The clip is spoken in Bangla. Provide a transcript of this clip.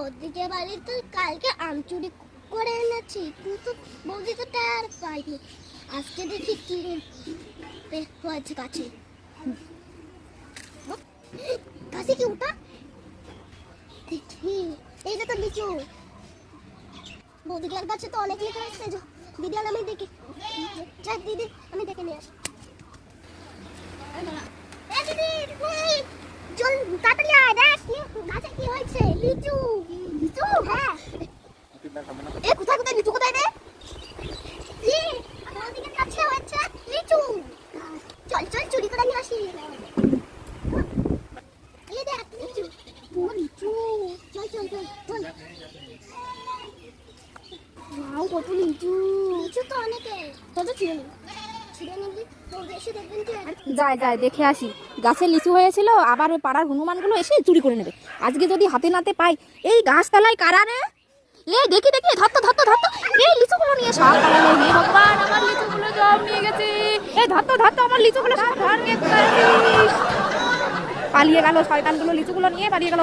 ওদিকে বাড়ি তো কালকে আম চুরি করে এনেছি, কিন্তু বৌদি তো টায়ার পাইনি। আজকে দেখি কি হয়েছে গাছে। গাছে কি ওটা দেখি, এই যে তো লিচু। বৌদিকে গাছে তো অনেক লিচু হয়েছে। দিদি আর আমি দেখি, যাক দিদি আমি দেখে নিয়ে আসি। চল তাড়াতাড়ি আয়, দেখ গাছে কি হয়েছে। লিচু লিচু, হ্যাঁ। এ কোথায় কোথায় লিচু, কোথায় রে? আমাদের কাছে হয়েছে লিচু। চল চল চুরি করে নিয়ে আসি। এই দেখ লিচু, লিচু। চল চল চল চল। ওয়াও, কত লিচু। লিচু তো অনেকে, কত ছিল যাই যাই দেখে আসি। গাছে লিচু হয়েছিল, আবার ওই পাড়ার হনুমানগুলো এসে চুরি করে নেবে। আজকে যদি হাতে নাতে পাই। এই গাছতলায় কারা রে? লে দেখি দেখি, ধরতো ধরতো ধরতো। এই লিচুগুলো নিয়ে সব পালালো। হে ভগবান, আমার লিচুগুলো সব নিয়ে গেছে। এই ধরতো ধরতো, আমার লিচুগুলো সব ধর নিয়ে পালিয়ে গেল। শয়তানগুলো লিচুগুলো নিয়ে পালিয়ে গেল।